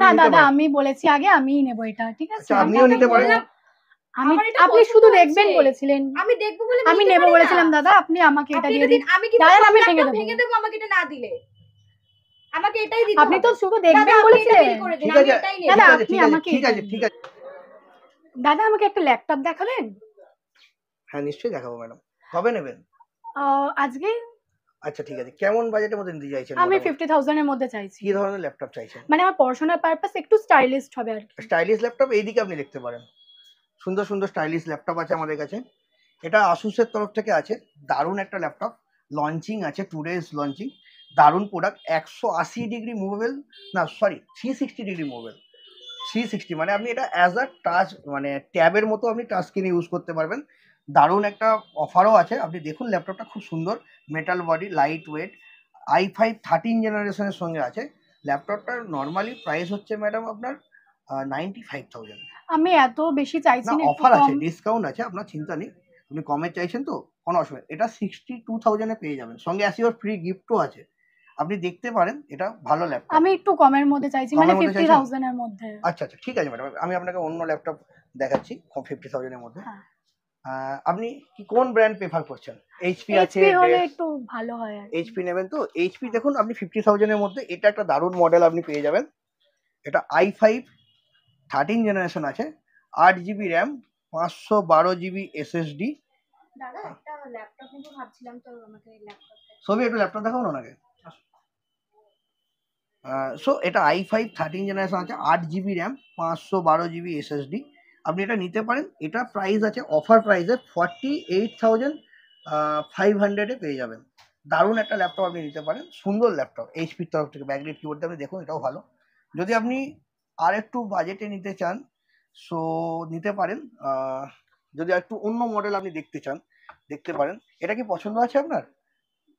না দাদা আমি বলেছি আগে আমিই নেব এটা, ঠিক আছে? আচ্ছা আপনিও নিতে পারেন। আপনি শুধু দেখবেন বলেছিলেন, আমি দেখব বলে আমি নেব বলেছিলাম দাদা, আপনি আমাকে এটা দিয়ে দিন। আমি কিন্তু দাদা আমি ভেঙে দেব আমাকে এটা না দিলে। আমাকে এটাই দিতে হবে। আপনি তো শুধু দেখবেন বলেছিলেন। ঠিক আছে দাদা আপনি আমাকে ঠিক আছে ঠিক আছে। দাদা আমাকে একটা ল্যাপটপ দেখাবেন? হ্যাঁ নিশ্চয়ই দেখাবো ম্যাডাম। কবে নেবেন? আজকে। আচ্ছা ঠিক আছে, কেমন বাজেটের মধ্যে নিতে চাইছেন? আমি 50,000 এর মধ্যে চাইছি। কি ধরনের ল্যাপটপ চাইছেন? মানে আমার পড়াশোনার পারপাস একটু স্টাইলিশ হবে আর কি। স্টাইলিশ ল্যাপটপ এইদিকে আপনি দেখতে পারেন, সুন্দর সুন্দর স্টাইলিশ ল্যাপটপ আছে আমাদের কাছে। এটা আসুসের তরফ থেকে আছে, দারুণ একটা ল্যাপটপ, লঞ্চিং আছে, 2 days লঞ্চিং, দারুণ প্রোডাক্ট। 180 ডিগ্রি মুভেবল, না সরি 360 ডিগ্রি মুভেবল। 360 মানে আপনি এটা অ্যাজ আ টাচ, মানে ট্যাবের মতো আপনি টাচ স্ক্রিনে ইউজ করতে পারবেন। দারুণ একটা অফারও আছে, আপনি দেখুন ল্যাপটপটা খুব সুন্দর, metal body, light weight, i5 13 জেনারেশনের সঙ্গে আছে। ল্যাপটপটার নর্মালি প্রাইস হচ্ছে ম্যাডাম আপনার 95,000। আমি এত বেশি চাইছি না, অফার আছে, ডিসকাউন্ট আছে, আপনার চিন্তা নেই। আপনি কমে চাইছেন তো কোনো অসুবিধা, এটা 62,000 এ পেয়ে যাবেন, সঙ্গে আসি ওর ফ্রি গিফটও আছে। আপনি দেখতে পারেন, এটা ভালো ল্যাপটপ। আমি একটু কমের মধ্যে চাইছি, মানে 50,000 এর মধ্যে। আচ্ছা আচ্ছা ঠিক আছে ম্যাডাম, আমি আপনাকে অন্য ল্যাপটপ দেখাচ্ছি 50,000 এর মধ্যে। আপনি কি কোন ব্র্যান্ড প্রেফার করছেন? এইচপি আছে, এইচপি হলে একটু ভালো হয়। এইচপি নেবেন তো? এইচপি দেখুন, আপনি 50,000 এর মধ্যে এটা একটা দারুণ মডেল আপনি পেয়ে যাবেন। এটা i5 13 জেনারেশন আছে, 8GB র্যাম, 512GB SSD। দাদা একটা ল্যাপটপ নিতে ভাবছিলাম, তো আমাকে ল্যাপটপ সবই একটু ল্যাপটপ দেখাবো না ওনাকে। সো এটা i5 13 জেনারেশন আছে, 8GB র্যাম, 512GB SSD। আপনি এটা নিতে পারেন। এটা প্রাইস আছে অফার প্রাইসে 48,500 এ পেয়ে যাবেন। দারুণ একটা ল্যাপটপ আপনি নিতে পারেন, সুন্দর ল্যাপটপ, এইচপির তরফ থেকে ব্যাকলাইট কিবোর্ড আপনি দেখুন, এটাও ভালো। যদি আপনি আর একটু বাজেটে নিতে চান সো নিতে পারেন। যদি একটু অন্য মডেল আপনি দেখতে চান দেখতে পারেন। এটা কি পছন্দ আছে আপনার?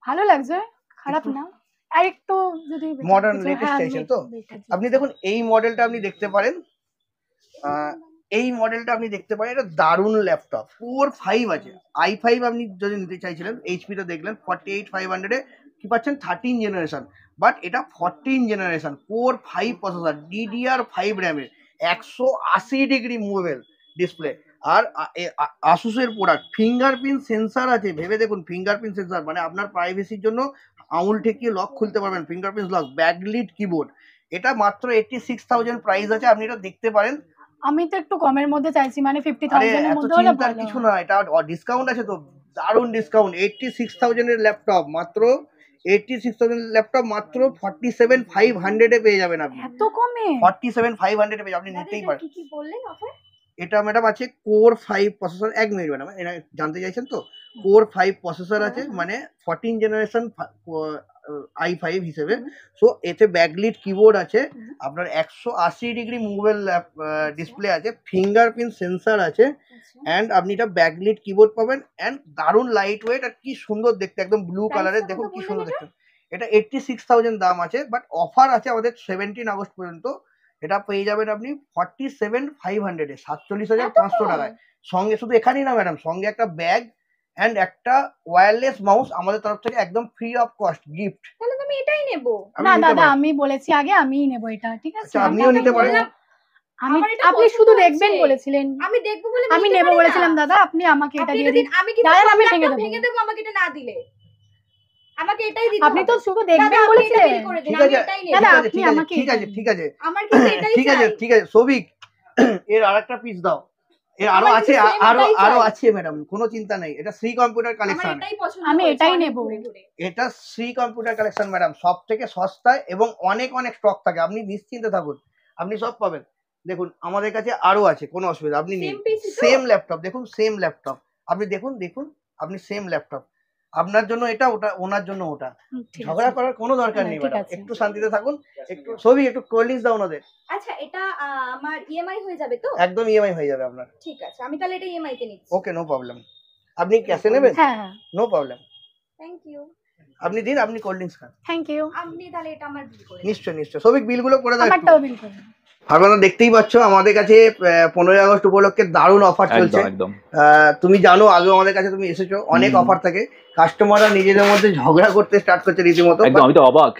ভালো লাগছে, খারাপ না। আর একটু যদি মডার্ন লেটেস্ট চাইছেন তো আপনি দেখুন এই মডেলটা আপনি দেখতে পারেন। এই মডেলটা আপনি দেখতে পারেন, এটা দারুণ ল্যাপটপ, Core 5 আছে। i5 আপনি যদি নিতে চাইছিলেন, এইচপি তে দেখলেন 48,500 এ কি পাচ্ছেন, 13 জেনারেশন, বাট এটা 14 জেনারেশন, Core 5 প্রসেসর, DDR5 র্যামের, 180 ডিগ্রি মুভেবল ডিসপ্লে। আর আসুসের প্রোডাক্ট, ফিঙ্গারপ্রিন্ট সেন্সার আছে, ভেবে দেখুন ফিঙ্গারপ্রিন্ট সেন্সার, মানে আপনার প্রাইভেসির জন্য আঙুল ঠেকিয়ে লক খুলতে পারবেন, ফিঙ্গারপ্রিন্ট লক, ব্যাকলিট কিবোর্ড। এটা মাত্র 86,000 প্রাইস আছে, আপনি এটা দেখতে পারেন। আমি তো একটু কমের মধ্যে চাইছি, মানে 50,000 এর মধ্যে হলে ভালো। কিছু না, এটা ডিসকাউন্ট আছে তো, দারুণ ডিসকাউন্ট। 86,000 এর ল্যাপটপ, মাত্র 86,000 ল্যাপটপ মাত্র 47,500 এ পেয়ে যাবেন আপনি। এত কমে? 47,500 এ পেয়ে আপনি নিতেই পারেন। কি বললেন অফার? এটা ম্যাডাম আছে Core 5 প্রসেসর। 1 মিনিট ম্যাডাম, এটা জানতে চাইছেন তো? Core 5 প্রসেসর আছে, মানে 14 জেনারেশন i5 হিসেবে। সো এতে ব্যাকলিট কিবোর্ড আছে, আপনার 180 ডিগ্রি মুভেবল ডিসপ্লে আছে, ফিঙ্গারপ্রিন্ট সেন্সার আছে, এন্ড আপনি এটা ব্যাকলিট কিবোর্ড পাবেন, এন্ড দারুণ লাইট ওয়েট, আর কি সুন্দর দেখতে, একদম ব্লু কালারের, দেখুন কি সুন্দর দেখতে। এটা 86,000 দাম আছে, বাট অফার আছে আমাদের 17 আগস্ট পর্যন্ত। এটা পেয়ে যাবেন আপনি 47,500 এ, 47,500 টাকায়। সঙ্গে শুধু এখানেই না ম্যাডাম, সঙ্গে একটা ব্যাগ এন্ড একটা ওয়্যারলেস মাউস আমাদের তরফ থেকে একদম ফ্রি অফ কস্ট গিফট। তাহলে আমি এটাই নেব। না দাদা আমি বলেছি আগে আমিই নেব এটা, ঠিক আছে? আচ্ছা আপনিও নিতে পারেন। আপনি শুধু দেখবেন বলেছিলেন, আমি দেখব বলে আমি নেব বলেছিলাম দাদা, আপনি আমাকে এটা দিয়ে দিন। আমি কিন্তু দাদা আমি ভেঙে দেব আমাকে এটা না দিলে। আমাকে এটাই দিতে হবে। আপনি তো শুধু দেখবেন বলেছিলেন। ঠিক আছে দাদা আপনি আমাকে ঠিক আছে ঠিক আছে আমার কিন্তু এটাই চাই। ঠিক আছে সৌভিক, এর আরেকটা পিস দাও। এর আরো আছে, আরো আছে ম্যাডাম, কোনো চিন্তা নেই। এটা শ্রী কম্পিউটার কালেকশন, আমি এটাই নেব। এটা শ্রী কম্পিউটার কালেকশন ম্যাডাম, সব থেকে সস্তায় এবং অনেক অনেক স্টক থাকে, আপনি নিশ্চিন্তে থাকুন, আপনি সব পাবেন। দেখুন আমাদের কাছে আরো আছে, কোনো অসুবিধা, আপনি নিন। সেম ল্যাপটপ দেখুন, সেম ল্যাপটপ আপনি দেখুন, আপনি সেম ল্যাপটপ, আপনার জন্য এটা, ওটা ওনার জন্য ওটা, ঝগড়া করার কোনো দরকার নেই ম্যাডাম, একটু শান্তিতে থাকুন। একটু ছবি, একটু কোল্ড ড্রিঙ্কস দাও ওনাদের। আচ্ছা এটা আমার ইএমআই হয়ে যাবে তো? একদম ইএমআই হয়ে যাবে আপনার। ঠিক আছে, আমি তাহলে এটা ইএমআই তে নিচ্ছি। ওকে, নো প্রবলেম। আপনি ক্যাশে নেবেন? হ্যাঁ নো প্রবলেম। Thank you. আপনি দিন, আপনি কোল্ড ড্রিঙ্কস খান। Thank you. আপনি তাহলে এটা আমার বিল করে দিন। নিশ্চয় নিশ্চয়, সবিক বিলগুলো করে দাও। আমারটাও বিল করে দিন। আপনারা দেখতেই পাচ্ছ আমাদের কাছে 15 আগস্ট উপলক্ষে দারুণ অফার চলছে। তুমি জানো, আগে আমাদের কাছে তুমি এসেছো, অনেক অফার থাকে, কাস্টমাররা নিজেদের মধ্যে ঝগড়া করতে স্টার্ট করছে রীতিমতো। একদম, আমি তো অবাক।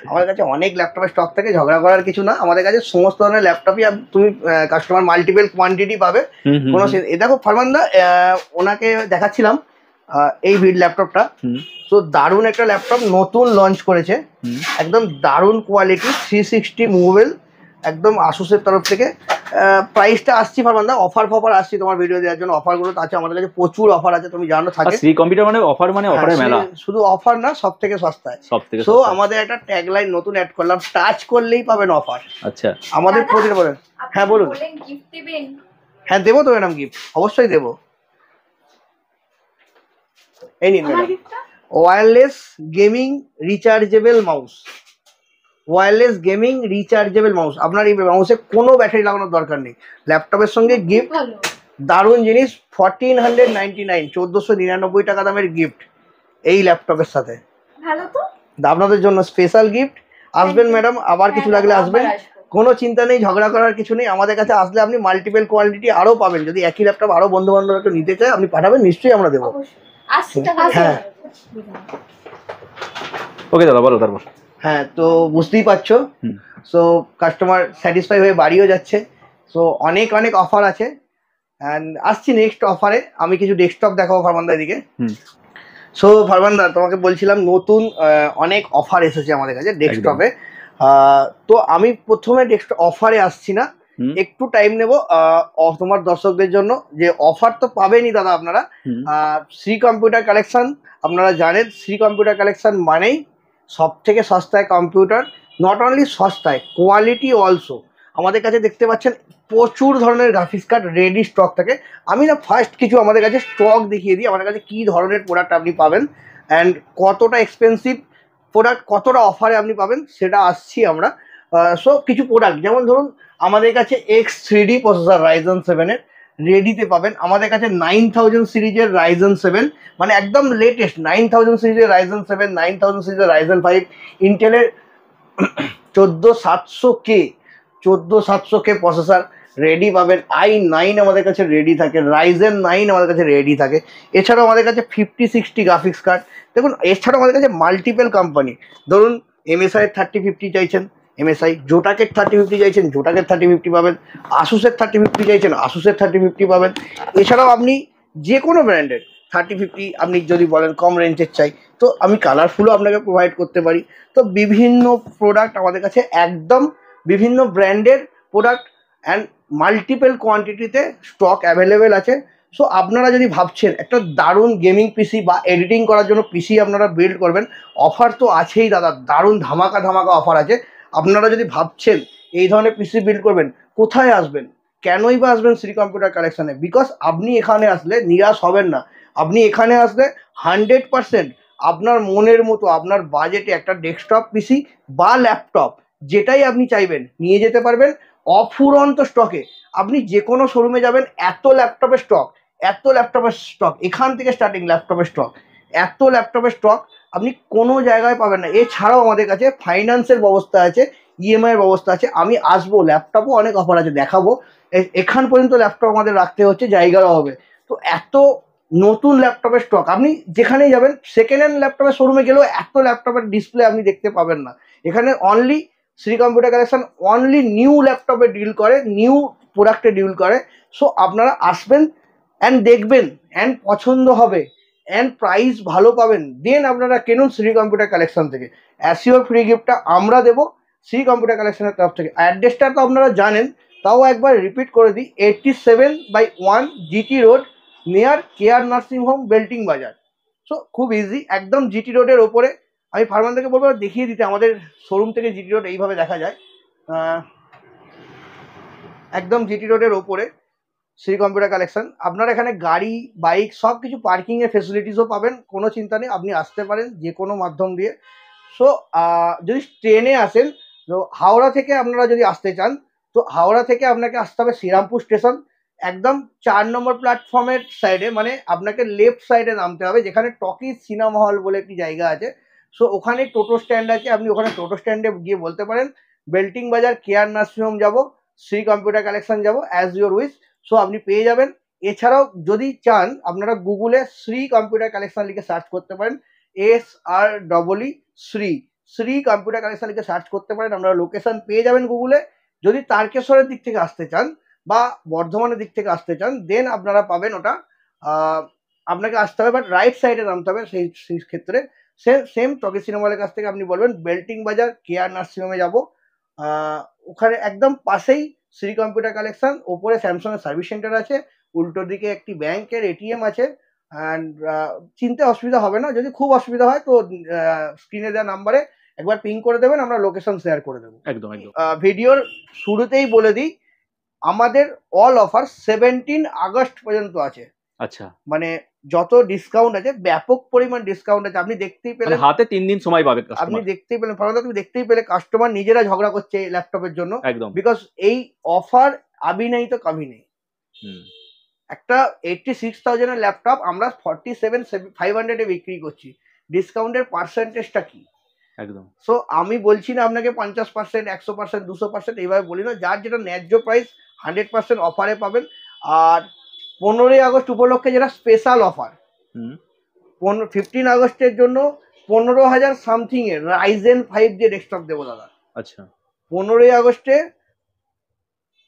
আমাদের কাছে অনেক ল্যাপটপের স্টক থাকে, ঝগড়া করার কিছু না। আমাদের কাছে সমস্ত ধরনের ল্যাপটপই তুমি কাস্টমার মাল্টিপল কোয়ান্টিটি পাবে। কোনো এ দেখো ফারমানদা, ওনাকে দেখাচ্ছিলাম এই ল্যাপটপটা। তো দারুণ একটা ল্যাপটপ নতুন লঞ্চ করেছে, একদম দারুণ কোয়ালিটি, 360 মুভেবল, একদম আসুসের তরফ থেকে। প্রাইসটা আসছি ফারমানদা, অফার আসছি তোমার ভিডিও দেওয়ার জন্য। অফারগুলো আছে আমাদের কাছে, প্রচুর অফার আছে, তুমি জানো থাকে। শ্রী কম্পিউটার মানে অফার, মানে অফারের মেলা। শুধু অফার না, সব থেকে সস্তায়। সো আমাদের একটা ট্যাগলাইন নতুন অ্যাড করলাম, টাচ করলেই পাবেন অফার। আচ্ছা, আমাদের প্রতিদিন বলেন। হ্যাঁ বলুন। হ্যাঁ দেবো তো ম্যাডাম, গিফট অবশ্যই দেবো। এই নিন madam, wireless gaming rechargeable mouse. Wireless gaming rechargeable mouse. আপনার এই মাউসে কোনো ব্যাটারি লাগানোর দরকার নেই। ল্যাপটপের সঙ্গে গিফট দারুণ জিনিস, 1499, 1499 টাকা দামের গিফট এই ল্যাপটপের সাথে। ভালো তো, আপনাদের জন্য স্পেশাল গিফট। আসবেন ম্যাডাম, আবার কিছু লাগলে আসবেন, কোনো চিন্তা নেই, ঝগড়া করার কিছু নেই। আমাদের কাছে আসলে আপনি মাল্টিপল কোয়ালিটি আরও পাবেন। যদি একই ল্যাপটপ আরও বন্ধু বান্ধব একটু নিতে চায়, আপনি পাঠাবেন, নিশ্চয়ই আমরা দেবো। হ্যাঁ ওকে দাদা, বলো তারপর। হ্যাঁ, তো বুঝতেই পারছো। সো কাস্টমার স্যাটিসফাই হয়ে বাড়িও যাচ্ছে। সো অনেক অনেক অফার আছে, অ্যান্ড আসছি নেক্সট অফারে। আমি কিছু ডেস্কটপ দেখাবো ফারমানদা এদিকে। সো ফারমানদা, তোমাকে বলছিলাম নতুন অনেক অফার এসেছে আমাদের কাছে ডেস্কটপে। তো আমি প্রথমে ডেস্কটপ অফারে আসছি না, একটু টাইম নেব তোমার দর্শকদের জন্য। যে অফার তো পাবেনই দাদা আপনারা। শ্রী কম্পিউটার কালেকশন, আপনারা জানেন শ্রী কম্পিউটার কালেকশন মানেই সব থেকে সস্তায় কম্পিউটার। নট অনলি সস্তায়, কোয়ালিটি অলসো। আমাদের কাছে দেখতে পাচ্ছেন প্রচুর ধরনের গ্রাফিক্স কার্ড রেডি স্টক থাকে। আমি না ফার্স্ট কিছু আমাদের কাছে স্টক দেখিয়ে দিই, আমাদের কাছে কী ধরনের প্রোডাক্ট আপনি পাবেন, অ্যান্ড কতটা এক্সপেন্সিভ প্রোডাক্ট, কতটা অফারে আপনি পাবেন, সেটা আসছি আমরা। সো কিছু প্রোডাক্ট, যেমন ধরুন আমাদের কাছে X3D প্রসেসর রাইজেন 7-এর রেডিতে পাবেন। আমাদের কাছে 9000 সিরিজের রাইজেন 7, মানে একদম লেটেস্ট 9000 সিরিজের রাইজেন 7, 9000 সিরিজের রাইজেন 5, ইন্টেলের 14700K প্রসেসর রেডি পাবেন। i9 আমাদের কাছে রেডি থাকে, রাইজেন 9 আমাদের কাছে রেডি থাকে। এছাড়াও আমাদের কাছে 5060 গ্রাফিক্স কার্ড। দেখুন, এছাড়াও আমাদের কাছে মাল্টিপল কোম্পানি, ধরুন MSI 3050 চাইছেন, MSI, জোটাকের 3050 চাইছেন, জোটাকের 3050 পাবেন, আসুসের 3050 চাইছেন, আসুসের 3050 পাবেন। এছাড়াও আপনি যে কোনো ব্র্যান্ডের 3050 আপনি যদি বলেন কম রেঞ্জের চাই, তো আমি কালারফুলও আপনাকে প্রোভাইড করতে পারি। তো বিভিন্ন প্রোডাক্ট আমাদের কাছে, একদম বিভিন্ন ব্র্যান্ডের প্রোডাক্ট অ্যান্ড মাল্টিপল কোয়ান্টিটিতে স্টক অ্যাভেলেবেল আছে। সো আপনারা যদি ভাবছেন একটা দারুণ গেমিং পিসি বা এডিটিং করার জন্য পিসি আপনারা বিল্ড করবেন, অফার তো আছেই দাদা, দারুণ ধামাকা ধামাকা অফার আছে। আপনারা যদি ভাবছেন এই ধরনের পিসি বিল্ড করবেন, কোথায় আসবেন, কেনই বা আসবেন শ্রী কম্পিউটার কালেকশানে? বিকজ আপনি এখানে আসলে নিরাশ হবেন না। আপনি এখানে আসলে 100% আপনার মনের মতো, আপনার বাজেটে একটা ডেস্কটপ পিসি বা ল্যাপটপ যেটাই আপনি চাইবেন নিয়ে যেতে পারবেন অফুরন্ত স্টকে। আপনি যে কোনো শোরুমে যাবেন, এত ল্যাপটপের স্টক, এত ল্যাপটপের স্টক, এখান থেকে স্টার্টিং ল্যাপটপের স্টক, এত ল্যাপটপের স্টক আপনি কোনো জায়গায় পাবেন না। এছাড়াও আমাদের কাছে ফাইন্যান্সের ব্যবস্থা আছে, EMI এর ব্যবস্থা আছে। আমি আসবো, ল্যাপটপও অনেক অফার আছে দেখাবো। এখান পর্যন্ত ল্যাপটপ আমাদের রাখতে হচ্ছে, জায়গারও হবে। তো এত নতুন ল্যাপটপের স্টক, আপনি যেখানেই যাবেন সেকেন্ড হ্যান্ড ল্যাপটপের শোরুমে গেলেও এত ল্যাপটপের ডিসপ্লে আপনি দেখতে পাবেন না। এখানে only Shri computer collection only new ল্যাপটপে ডিল করে, নিউ প্রোডাক্টে ডিল করে। সো আপনারা আসবেন অ্যান্ড দেখবেন, অ্যান্ড পছন্দ হবে, অ্যান্ড প্রাইস ভালো পাবেন, দেন আপনারা কিনুন শ্রী কম্পিউটার কালেকশন থেকে। অ্যাসিওর ফ্রি গিফটটা আমরা দেবো শ্রী কম্পিউটার কালেকশনের তরফ থেকে। অ্যাড্রেসটা তো আপনারা জানেন, তাও একবার রিপিট করে দিই, 87/1 GT road, near care nursing home, belting বাজার। সো খুব ইজি, একদম GT রোডের ওপরে। আমি ফারমানদাকে বলবো দেখিয়ে দিতে, আমাদের শোরুম থেকে GT রোড এইভাবে দেখা যায়। একদম GT রোডের ওপরে শ্রী কম্পিউটার কালেকশন। আপনারা এখানে গাড়ি, বাইক সব কিছু পার্কিংয়ের ফেসিলিটিসও পাবেন, কোনো চিন্তা নেই, আপনি আসতে পারেন যে কোনো মাধ্যম দিয়ে। সো যদি ট্রেনে আসেন, তো হাওড়া থেকে আপনারা যদি আসতে চান, তো হাওড়া থেকে আপনাকে আসতে হবে শ্রীরামপুর স্টেশন, একদম 4 নম্বর প্ল্যাটফর্মের সাইডে, মানে আপনাকে লেফট সাইডে নামতে হবে, যেখানে টকিজ সিনেমা হল বলে একটি জায়গা আছে। সো ওখানে টোটো স্ট্যান্ড আছে, আপনি ওখানে টোটো স্ট্যান্ডে গিয়ে বলতে পারেন বেল্টিং বাজার কেয়ার নার্সিং হোম যাবো, শ্রী কম্পিউটার কালেকশন যাবো, অ্যাজ ইউর উইশ। সো আপনি পেয়ে যাবেন। এছাড়াও যদি চান, আপনারা গুগলে শ্রী কম্পিউটার কালেকশন লিখে সার্চ করতে পারেন, SREE Shri, Shri computer collection লিখে সার্চ করতে পারেন, আপনারা লোকেশন পেয়ে যাবেন গুগলে। যদি তারকেশ্বরের দিক থেকে আসতে চান বা বর্ধমানের দিক থেকে আসতে চান, দেন আপনারা পাবেন ওটা, আপনাকে আসতে হবে, বাট রাইট সাইডে নামতে হবে। সেই ক্ষেত্রে সেম টকি সিনেমা কাছ থেকে আপনি বলবেন বেল্টিং বাজার কেয়ার নার্সিংহোমে যাবো, ওখানে একদম পাশেই শ্রী কম্পিউটার কালেকশন, ওপরে স্যামসাং এর সার্ভিস সেন্টার আছে, উল্টো দিকে একটি ব্যাংকের এটিএম আছে। অ্যান্ড চিনতে অসুবিধা হবে না, যদি খুব অসুবিধা হয় তো স্ক্রিনে দেওয়া নাম্বারে একবার পিং করে দেবেন, আমরা লোকেশন শেয়ার করে দেবো। একদম একদম। ভিডিওর শুরুতেই বলে দিই, আমাদের অল অফার 17 আগস্ট পর্যন্ত আছে। আচ্ছা, মানে যত ডিসকাউন্ট আছে, ব্যাপক পরিমাণ ডিসকাউন্ট আছে। আপনি দেখতেই মানে পেলেন, হাতে 3 দিন সময় পাবে আপনি কাস্টমার। দেখতেই পেলেন ফারহানা, তুমি দেখতেই পেলে কাস্টমার নিজেরা ঝগড়া করছে ল্যাপটপের জন্য, একদম। বিকজ এই অফার আবি নেই তো কবি নেই। হুম। একটা 86,000 এর ল্যাপটপ আমরা 47,500 এ বিক্রি করছি, ডিসকাউন্টের পার্সেন্টেজটা কি? একদম। সো আমি বলছি না আপনাকে 50%, 100%, 200%, এইভাবে বলি না, যার যেটা ন্যায্য প্রাইস 100% অফারে পাবেন। আর 15ই আগস্ট উপলক্ষে যেটা স্পেশাল অফার, 15 আগস্টের জন্য 15,000 সামথিং এর রাইজেন 5 দিয়ে ডেস্কটপ দেবো দাদা। আচ্ছা, 15ই আগস্টের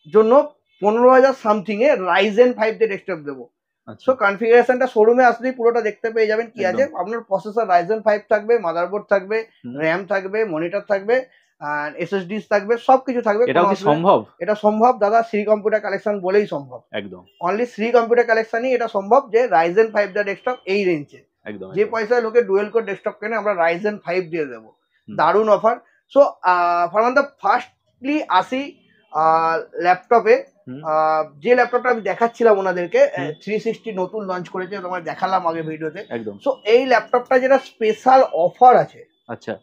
জন্য 15,000 সামথিং এ রাইজেন 5 দিয়ে ডেস্কটপ দেবো। আচ্ছা। সো কনফিগারেশনটা শোরুমে আসলেই পুরোটা দেখতে পেয়ে যাবেন কি আছে। একদম। আপনার প্রসেসর রাইজেন 5 থাকবে, মাদারবোর্ড থাকবে, হুম। র্যাম থাকবে, মনিটর থাকবে, আর এসএসডিস থাকবে, সবকিছু থাকবে। এটাও কোনো কি অসুবিধা- সম্ভব? এটা সম্ভব দাদা, শ্রী কম্পিউটার কালেকশন বলেই সম্ভব। একদম অনলি শ্রী কম্পিউটার কালেকশনই এটা সম্ভব যে রাইজেন 5 দা ডেস্কটপ এই রেঞ্জে। একদম। যে পয়সায় লোকে ডুয়েল কোর ডেস্কটপ কেনে, আমরা রাইজেন 5 দিয়ে দেবো। হুম। দারুণ অফার। সো ফারহানা, ফার্স্টলি আসি ল্যাপটপে। হুম। যে ল্যাপটপটা আমি দেখাচ্ছিলাম ওনাদেরকে, হুম। 360 নতুন লঞ্চ করেছে, তোমার দেখালাম আগে ভিডিওতে। একদম। সো এই ল্যাপটপটা যেটা স্পেশাল অফার আছে, আচ্ছা,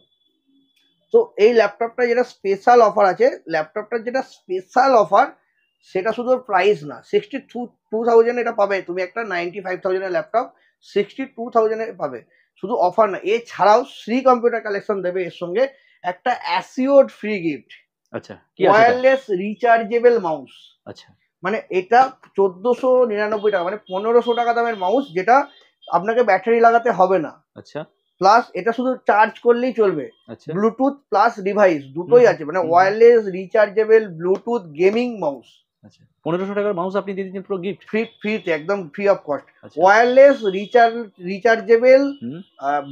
তো এই ল্যাপটপটা যেটা স্পেশাল অফার আছে, ল্যাপটপটার যেটা স্পেশাল অফার সেটা শুধু প্রাইস না, 62,000 এটা পাবে তুমি। একটা 95,000 এর ল্যাপটপ 62,000 এ পাবে, শুধু অফার না, এছাড়াও শ্রী কম্পিউটার কালেকশন দেবে এর সঙ্গে একটা অ্যাসিওর্ড ফ্রি গিফট, আচ্ছা। কি আছে এটা? Wireless rechargeable mouse. আচ্ছা, মানে এটা 1499 টাকা, মানে 1500 টাকা দামের মাউস, যেটা আপনাকে ব্যাটারি লাগাতে হবে না। আচ্ছা, প্লাস এটা শুধু চার্জ করলেই চলবে, আচ্ছা, ব্লুটুথ প্লাস ডিভাইস দুটোই আছে, মানে wireless rechargeable Bluetooth gaming mouse. আচ্ছা। 1500 টাকার মাউস আপনি দিয়ে দিচ্ছেন পুরো গিফট? ফ্রিতে, একদম ফ্রি অফ কস্ট। আচ্ছা। Wireless rechargeable hmm.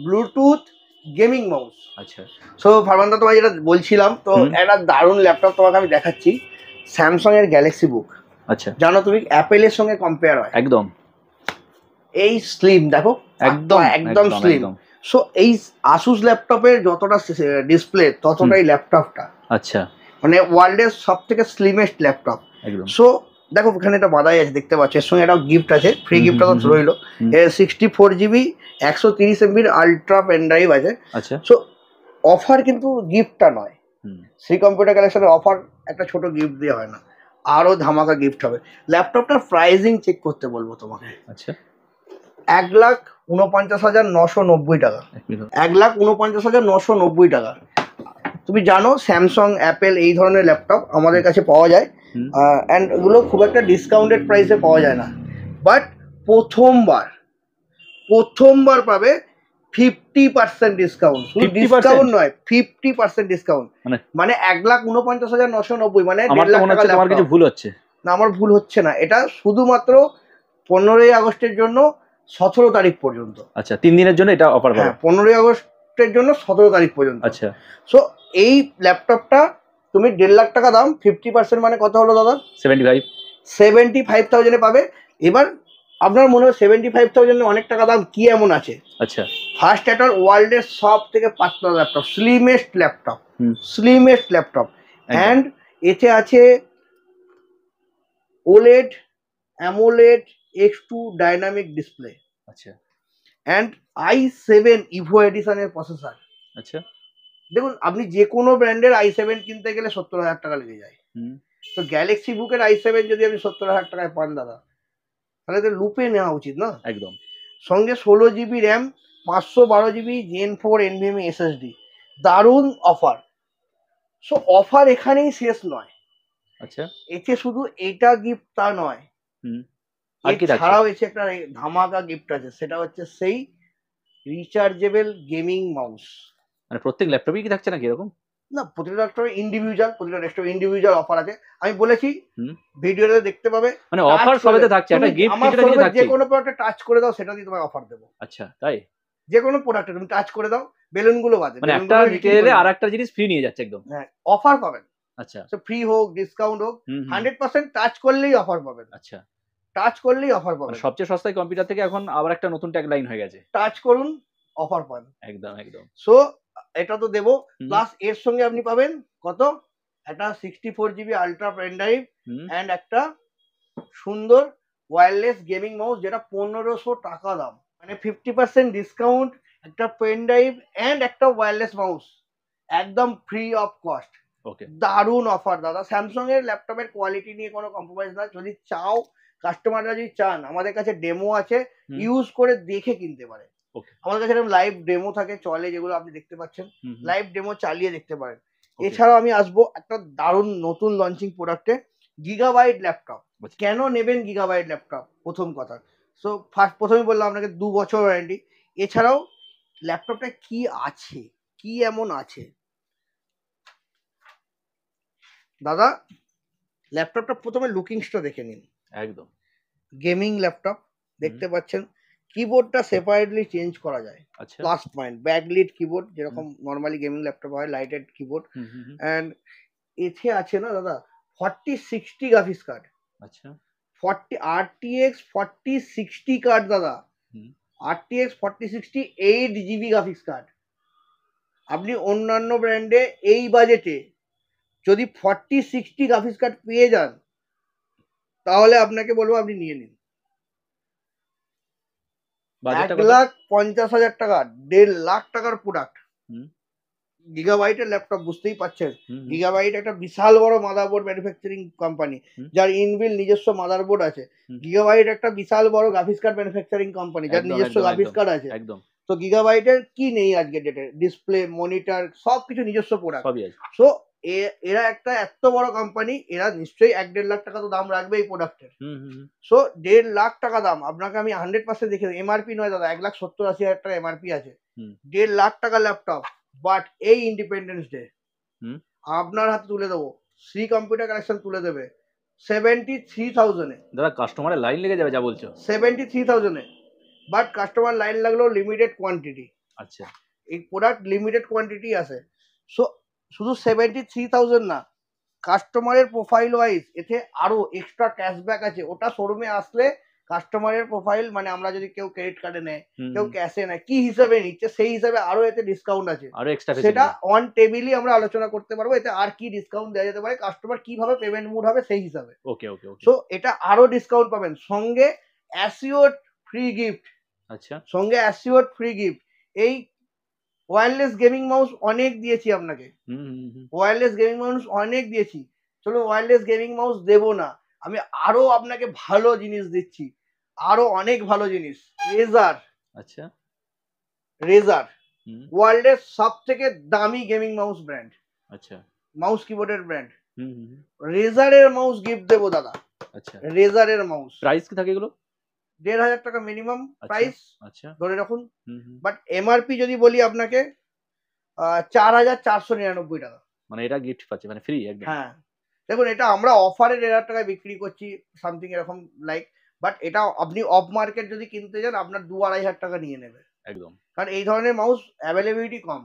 Bluetooth gaming mouse. আচ্ছা। সো ফারমানদা, তোমায় যেটা বলছিলাম, তো একটা দারুণ ল্যাপটপ তোমাকে আমি দেখাচ্ছি, স্যামসাং এর গ্যালাক্সি বুক। আচ্ছা। জানো তুমি অ্যাপেলের সঙ্গে কম্পেয়ার হয়, একদম এই স্লিম দেখো, একদম একদম স্লিম। সো এই আসুস ল্যাপটপের যতটা ডিসপ্লে ততটাই ল্যাপটপটা, আচ্ছা, মানে ওয়ার্ল্ডের সব থেকে স্লিমেস্ট ল্যাপটপ। একদম। সো দেখো এখানে একটা বাদাই আছে, দেখতে পাচ্ছ, এর সঙ্গে একটা গিফট আছে, ফ্রি গিফটটা তো রইলো। 64 জিবি 130 এমবির আলট্রা পেন ড্রাইভ আছে। আচ্ছা। সো অফার কিন্তু গিফটটা নয়, শ্রী কম্পিউটার কালেকশনের অফার একটা ছোট গিফট দিয়ে হয় না, আরো ধামাকা গিফট হবে। ল্যাপটপটার প্রাইজিং চেক করতে বলবো তোমাকে। আচ্ছা। 1,49,990 টাকা, 1,49,990 টাকা। তুমি জানো স্যামসাং, অ্যাপেল এই ধরনের ল্যাপটপ আমাদের কাছে পাওয়া যায়, অ্যান্ড এগুলো খুব একটা ডিসকাউন্টেড প্রাইসে পাওয়া যায় না, বাট প্রথমবার পাবে 50% ডিসকাউন্ট। শুধু 50% ডিসকাউন্ট নয়, 50% ডিসকাউন্ট, মানে 1,49,990, মানে আমার তো মনে হচ্ছে তোমার কিছু ভুল হচ্ছে। না, আমার ভুল হচ্ছে না, এটা শুধুমাত্র 15ই আগস্টের জন্য 17 তারিখ পর্যন্ত। আচ্ছা, 3 দিনের জন্য এটা অফার পাবে। 15ই আগস্টের জন্য 17 তারিখ পর্যন্ত। আচ্ছা। সো এই ল্যাপটপটা তুমি 1.5 লাখ টাকা দাম, 50% মানে কত হলো দাদা? 75,000 এ পাবে। এবার আপনার মনে হয় 75,000 অনেক টাকা দাম, কি এমন আছে? আচ্ছা। ফার্স্ট অ্যাটার ওয়ার্ল্ডের সব থেকে পাতলা ল্যাপটপ, স্লিমেস্ট ল্যাপটপ, অ্যান্ড এতে আছে OLED AMOLED X2 dynamic display, আচ্ছা, অ্যান্ড i7 ইভো এডিশনের প্রসেসর। আচ্ছা। দেখুন, আপনি যে কোনো ব্র্যান্ডের i7 কিনতে গেলে 70,000 টাকা লেগে যায়। তো গ্যালাক্সি বুকের i7 যদি আপনি 70,000 টাকায় পান দাদা, তাহলে তো লুপে নেওয়া উচিত না? একদম। সঙ্গে 16 GB RAM, 512 GB Gen 4 NVMe SSD, দারুণ অফার। সো অফার এখানেই শেষ নয়। আচ্ছা। এতে শুধু এটা গিফট তা নয়, এছাড়াও এসে একটা ধামাকা গিফট আছে, সেটা হচ্ছে সেই রিচার্জেবল গেমিং মাউস। মানে প্রত্যেক ল্যাপটপে কি থাকছে নাকি এরকম? না, প্রতিটা ল্যাপটপে ইন্ডিভিজুয়াল অফার আছে। আমি বলেছি হুম। ভিডিওতে দেখতে পাবে। মানে অফার সবেতে থাকছে, একটা তুমি গিফট আমার কিছুটা কিছু শোরুমে থাকছে। যে কোনো প্রোডাক্টে টাচ করে দাও, সেটা দিয়ে তোমায় অফার দেবো। আচ্ছা, তাই? যে কোনো প্রোডাক্টে তুমি টাচ করে দাও, বেলুন গুলো বাদে। মানে একটা নিতে এলে আর একটা জিনিস ফ্রি নিয়ে যাচ্ছে একদম। হ্যাঁ, অফার পাবেন। আচ্ছা। সো ফ্রি হোক, ডিসকাউন্ট হোক, হুম, হুম। 100% টাচ করলেই অফার পাবেন। আচ্ছা, টাচ করলেই অফার মানে পাবেন। সবচেয়ে সস্তায় কম্পিউটার থেকে এখন আবার একটা নতুন ট্যাগ লাইন হয়ে গেছে। টাচ করুন, অফার পান। একদম, একদম। সো এটা তো দেবো, হুম, প্লাস এর সঙ্গে আপনি পাবেন কত, একটা 64 GB ultra pen drive hmm. And একটা সুন্দর ওয়্যারলেস গেমিং মাউস, যেটা 1500 টাকা দাম। মানে 50% ডিসকাউন্ট, একটা পেন ড্রাইভ অ্যান্ড একটা ওয়্যারলেস মাউস, একদম ফ্রি অফ কস্ট। ওকে। দারুণ অফার দাদা। স্যামসাং এর ল্যাপটপের কোয়ালিটি নিয়ে কোনো কম্প্রোমাইজ না। যদি চাও, কাস্টমাররা যদি চান, আমাদের কাছে ডেমো আছে, হুম। ইউজ করে দেখে কিনতে পারে। ওকে। আমাদের কাছে এরকম লাইভ ডেমো থাকে, চলে, যেগুলো আপনি দেখতে পাচ্ছেন, হুম, হুম। লাইভ ডেমো চালিয়ে দেখতে পারেন। ওকে। এছাড়াও আমি আসবো একটা দারুণ নতুন লঞ্চিং প্রোডাক্টে, গিগাবাইট ল্যাপটপ। আচ্ছা। কেন নেবেন গিগাবাইট ল্যাপটপ? প্রথম কথা, সো প্রথমেই বললাম আপনাকে 2 বছর ওয়ারেন্টি। এছাড়াও ল্যাপটপটা কি আছে, কি এমন আছে দাদা, ল্যাপটপটা প্রথমে লুকিংসটা দেখে নিন। একদম। গেমিং ল্যাপটপ দেখতে পাচ্ছেন, কিবোর্ডটা সেপারেটলি চেঞ্জ করা যায়। আচ্ছা। প্লাস পয়েন্ট, ব্যাকলিট কিবোর্ড, যেরকম নর্মালি গেমিং ল্যাপটপ হয়, lighted keyboard. Hmm, hmm, hmm. And এতে আছে না দাদা 4060 গ্রাফিক্স কার্ড, আচ্ছা। 40 RTX 4060 কার্ড দাদা। হুম। RTX 4060 8 GB graphics card. আপনি অন্যান্য ব্র্যান্ডে এই বাজেটে যদি 4060 গ্রাফিক্স কার্ড পেয়ে যান, তাহলে আপনাকে বলবো আপনি নিয়ে নিন। বাজেটটা কত? 1,50,000 টাকা, 1.5 লাখ টাকার প্রোডাক্ট। হুম। গিগাবাইটের ল্যাপটপ, বুঝতেই পারছেন। হুম, হুম। গিগাবাইট একটা বিশাল বড় মাদারবোর্ড ম্যানুফ্যাকচারিং কোম্পানি, হুম। যার ইনবিল নিজস্ব মাদারবোর্ড আছে। হুম। গিগাবাইট একটা বিশাল বড় গ্রাফিক্স কার্ড ম্যানুফ্যাকচারিং কোম্পানি, যার একদম, নিজস্ব একদম, গ্রাফিক্স একদম, কার্ড আছে। একদম। তো গিগাবাইটের কি নেই আজকে ডেটে? ডিসপ্লে, মনিটর, সবকিছু নিজস্ব প্রোডাক্ট। সবই আছে। সো এরা একটা এত বড় কোম্পানি, এরা নিশ্চয়ই 1.5 লাখ টাকা তো দাম রাখবে এই প্রোডাক্টের। হুম, হুম, হুম। সো 1.5 লাখ টাকা দাম। আপনাকে আমি 100% দেখে, এমআরপি নয় দাদা, 1,70,80,000 টাকা এমআরপি আছে। হুম। 1.5 লাখ টাকা ল্যাপটপ, বাট এই ইন্ডিপেন্ডেন্স ডে হুম। আপনার হাতে তুলে দেবো, শ্রী কম্পিউটার কালেকশন তুলে দেবে 73,000 এ। দাদা কাস্টমারের লাইন লেগে যাবে যা বলছো। 73,000 এ, বাট কাস্টমার লাইন লাগলেও লিমিটেড কোয়ান্টিটি। আচ্ছা। এই প্রোডাক্ট লিমিটেড কোয়ান্টিটি আছে। সো শুধু 73,000 না, কাস্টমারের প্রোফাইল ওয়াইজ এতে আরো এক্সট্রা ক্যাশব্যাক আছে। ওটা শোরুমে আসলে কাস্টমারের প্রোফাইল, মানে আমরা যদি কেউ ক্রেডিট কার্ডে নেয়, হুম, কেউ হুম। ক্যাশে নেয়, কি হিসাবে নিচ্ছে সেই হিসাবে আরো এতে ডিসকাউন্ট আছে। আরো এক্সট্রা সেটা ফেসিলিটি। অন টেবিলই আমরা আলোচনা করতে পারবো, এতে আর কি ডিসকাউন্ট দেওয়া যেতে পারে, কাস্টমার কিভাবে পেমেন্ট মুড হবে সেই হিসাবে। ওকে, ওকে, ওকে। সো এটা আরো ডিসকাউন্ট পাবেন, সঙ্গে অ্যাসিওর ফ্রি গিফট। আচ্ছা। সঙ্গে অ্যাসিওর ফ্রি গিফট। এই ওয়্যারলেস গেমিং মাউস অনেক দিয়েছি আপনাকে, হুম, হুম, হুম। ওয়্যারলেস গেমিং মাউস অনেক দিয়েছি। চলো ওয়্যারলেস গেমিং মাউস দেবো না, আমি আরো আপনাকে ভালো জিনিস দিচ্ছি, আরো অনেক ভালো জিনিস। রেজার, আচ্ছা। রেজার হুম। ওয়ার্ল্ডের সব থেকে দামি গেমিং মাউস ব্র্যান্ড, আচ্ছা। মাউস কিবোর্ডের ব্র্যান্ড। হুম, হুম, হুম। রেজারের মাউস গিফট দেবো দাদা, আচ্ছা। রেজারের মাউস। প্রাইস কি থাকে এগুলো? 1,500 টাকা মিনিমাম আচ্ছা। প্রাইস আচ্ছা। ধরে রাখুন। হুম, হুম। বাট এমআরপি যদি বলি আপনাকে 4,499 টাকা। মানে এটা গিফট পাচ্ছে, মানে ফ্রি একদম। হ্যাঁ, দেখুন এটা আমরা অফারে 1,500 টাকায় বিক্রি করছি, সামথিং এরকম লাইক। বাট এটা আপনি অফ মার্কেট যদি কিনতে যান, আপনার 2-2,500 টাকা নিয়ে নেবে, একদম, কারণ এই ধরনের মাউস অ্যাভেলেবিলিটি কম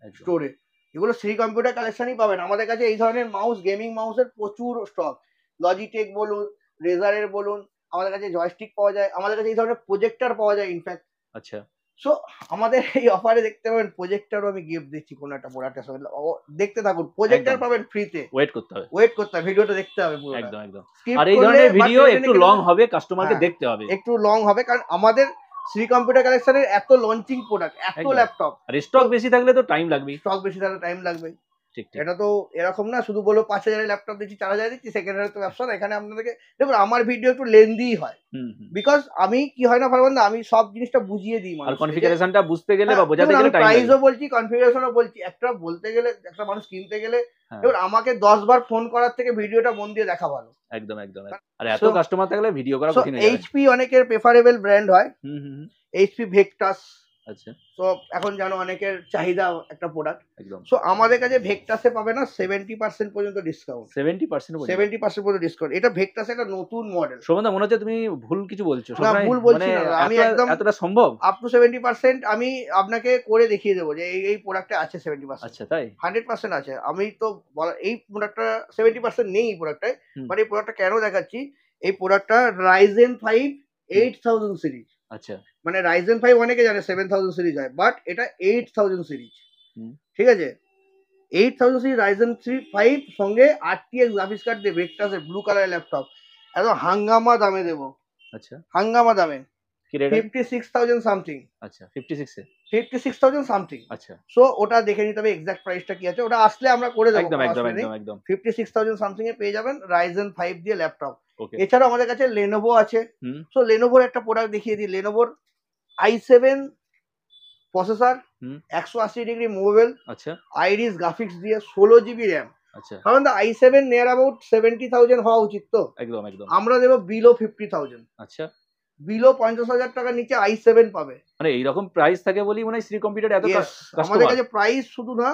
একদম। স্টোরে। এগুলো শ্রী কম্পিউটার কালেকশনই পাবেন। আমাদের কাছে এই ধরনের মাউস, গেমিং মাউসের প্রচুর স্টক। লজিটেক বলুন, রেজারের বলুন, আমাদের কাছে জয়স্টিক পাওয়া যায়, আমাদের কাছে এই ধরনের প্রজেক্টর পাওয়া যায় ইনফ্যাক্ট। আচ্ছা। সো আমাদের এই অফারে দেখতে পাবেন, প্রজেক্টরও আমি গিফট দিচ্ছি কোনো একটা প্রোডাক্টের সঙ্গে। দেখতে থাকুন, প্রজেক্টর একদম। পাবেন ফ্রিতে। ওয়েট করতে হবে। ওয়েট করতে হবে, ভিডিওটা দেখতে হবে পুরোটা। একদম, একদম। Skip আর এই করলে ধরনের বা ভিডিও টেনে একটু টেনে লং গেলে- হবে, কাস্টমারকে হ্যাঁ, দেখতে হবে। একটু লং হবে, কারণ আমাদের শ্রী কম্পিউটার কালেকশনের এত লঞ্চিং প্রোডাক্ট, এত একদম। ল্যাপটপ, আর স্টক বেশি থাকলে তো টাইম লাগবেই। স্টক বেশি তাহলে টাইম লাগবে। ঠিক, ঠিক। এটা তো এরকম না শুধু বলো 5,000 ল্যাপটপ দিচ্ছি, 4,000 দিচ্ছি, সেকেন্ড হ্যান্ড তো ব্যবসা না। এখানে আপনাদেরকে দেখুন, আমার ভিডিও একটু লেন্দি হয়, হুম, হুম। বিকজ আমি কি হয় না ফারবান, আমি সব জিনিসটা বুঝিয়ে দিই আর মানুষকে। কনফিগারেশনটা বুঝতে গেলে বা হ্যাঁ, বোঝাতে দেখুন, গেলে আমি টাইম লাগে। প্রাইসও বলছি, কনফিগারেশনও বলছি। একটা বলতে গেলে, একটা মানুষ কিনতে গেলে, হ্যাঁ। দেখুন আমাকে 10 বার ফোন করার থেকে ভিডিওটা মন দিয়ে দেখা ভালো। একদম, একদম। আর এত So, কাস্টমার থাকলে ভিডিও করা কঠিন হয়ে যাবে। এইচপি অনেকের প্রেফারেবল ব্র্যান্ড হয়, হুম, হুম, হুম। এইচপি ভেক্টাস, আচ্ছা তো এখন জানো অনেকের চাহিদা একটা প্রোডাক্ট। একদম সো আমাদের কাছে ভেক্টাসে পাবে না 70% পর্যন্ত ডিসকাউন্ট, 70% 70% পর্যন্ত ডিসকাউন্ট। এটা ভেক্টাস একটা নতুন মডেল। শোভনদা মনে হচ্ছে তুমি ভুল কিছু বলছো না, সবসময়, ভুল বলছি মানে না, আমি একদম এতটা সম্ভব? আপ টু 70% আমি আপনাকে করে দেখিয়ে দেবো যে এই প্রোডাক্টে আছে 70%। আচ্ছা তাই? 100% আছে। আমি তো এই প্রোডাক্টটা 70% নেই এই প্রোডাক্টটায়, হুম। বাট এই প্রোডাক্টটা কেন দেখাচ্ছি, এই প্রোডাক্টটা Ryzen 5 8000 সিরিজ। আচ্ছা মানে Ryzen 5 অনেকে জানে 7000 সিরিজ হয়, বাট এটা 8000 সিরিজ। হুম। ঠিক আছে, 8000 সিরিজ Ryzen 5 সঙ্গে RTX গ্রাফিক্স কার্ড দিয়ে ভেক্টাসের ব্লু কালারের ল্যাপটপ একদম হাঙ্গামা দামে দেবো, আচ্ছা হাঙ্গামা দামে। কি রেট? 56,000 সামথিং, আচ্ছা 56 এ 56,000 সামথিং। আচ্ছা সো ওটা দেখে নিতে হবে এক্সাক্ট প্রাইসটা কি আছে, ওটা আসলে আমরা করে দেবো, একদম কোনো একদম অসুবিধা নেই। একদম একদম 56,000 সামথিং এ পেয়ে যাবেন Ryzen 5 দিয়ে ল্যাপটপ। ওকে এছাড়াও আমাদের কাছে লেনোভো আছে। হুম সো লেনোভোর একটা প্রোডাক্ট দেখিয়ে দিই। লেনোভোর i7 প্রসেসর, হুম 180 ডিগ্রি মুভেবল, আচ্ছা আইরিস গ্রাফিক্স দিয়ে 16 জিবি র্যাম। আচ্ছা কারণ i7 নিয়ার অ্যাবাউট 70,000 হওয়া উচিত, তো একদম একদম আমরা দেবো বিলো 50,000, আচ্ছা বিলো 50,000 টাকার নিচে i7 পাবে। মানে এইরকম প্রাইস থাকে বলি মানে শ্রী কম্পিউটার এত Yes, আমাদের কাছে প্রাইস শুধু না,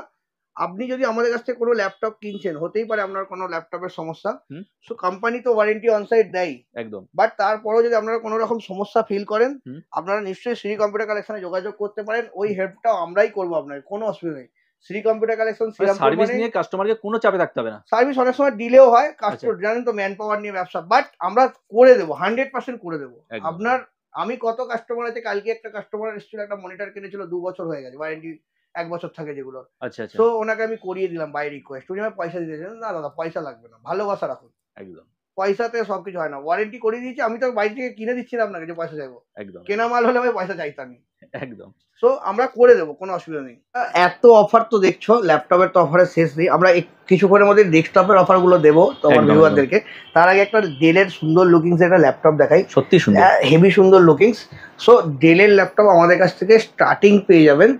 আপনি যদি আমাদের কাছ থেকে কোনো ল্যাপটপ কিনছেন, হতেই পারে আপনার কোনো ল্যাপটপের সমস্যা, হুম। সো কোম্পানি তো ওয়ারেন্টি অনসাইট দেয়, একদম বাট তারপরেও যদি আপনারা কোনো রকম সমস্যা ফিল করেন, হুম। আপনারা নিশ্চয়ই শ্রী কম্পিউটার কালেকশনে যোগাযোগ করতে পারেন। ওই হেল্পটাও আমরাই করবো আপনার, কোনো অসুবিধা নেই। শ্রী কম্পিউটার কালেকশন সার্ভিস নিয়ে কাস্টমারকে কোনো চাপে থাকতে হবে না। সার্ভিস অনেক সময় ডিলেও হয়, কাস্টমার জানেন তো ম্যান পাওয়ার নিয়ে ব্যবসা, বাট আমরা করে দেবো, 100% করে দেবো একদম। আপনার। আমি কত কাস্টমার আছে, কালকে একটা কাস্টমার এসেছিল, একটা মনিটর কিনেছিল 2 বছর হয়ে গেছে, ওয়ারেন্টি 1 বছর থাকে যেগুলো। আচ্ছা আচ্ছা তো ওনাকে আমি করিয়ে দিলাম বাই রিকোয়েস্ট, উনি আমার পয়সা দিতে চান, না দাদা পয়সা লাগবে না, ভালোবাসা রাখুন, একদম পয়সাতে সবকিছু হয় না। ওয়ারেন্টি করিয়ে দিয়েছি, আমি তো বাইরে থেকে কিনে দিচ্ছি না আপনাকে যে পয়সা চাইবো, একদম কেনা মাল হলে আমি পয়সা চাইতামই। একদম সো আমরা করে দেবো, কোনো অসুবিধা নেই। এত অফার তো দেখছো, ল্যাপটপের তো অফারের শেষ নেই। আমরা কিছুক্ষণের মধ্যে ডেস্কটপের অফারগুলো দেবো তোমার একদম, ভিউয়ারদেরকে। তার আগে একটা ডেলের সুন্দর লুকিংস একটা ল্যাপটপ দেখাই, সত্যি সুন্দর হেভি সুন্দর লুকিংস। সো ডেলের ল্যাপটপ আমাদের কাছ থেকে স্টার্টিং পেয়ে যাবেন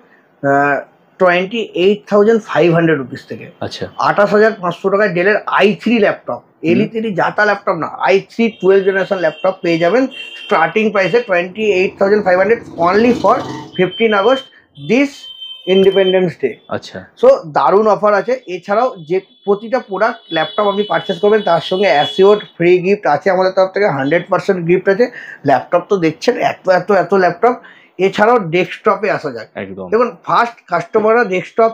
28,500 রুপিস থেকে। আচ্ছা 28,500 টাকায় ডেলের i3 ল্যাপটপ, এলিথ জাতা ল্যাপটপ না, i3 12 জেনারেশন ল্যাপটপ পেয়ে যাবেন স্টার্টিং প্রাইসে 28,500 only for 15 August, this independence day. আচ্ছা সো দারুণ অফার আছে। এছাড়াও যে প্রতিটা প্রোডাক্ট ল্যাপটপ আপনি পারচেস করবেন তার সঙ্গে অ্যাসিওর ফ্রি গিফট আছে আমাদের তরফ থেকে, 100% গিফট আছে। ল্যাপটপ তো দেখছেন, এত এত এত ল্যাপটপ। এছাড়াও ডেস্কটপে আসা যাক। একদম দেখুন, ফার্স্ট কাস্টমাররা ডেস্কটপ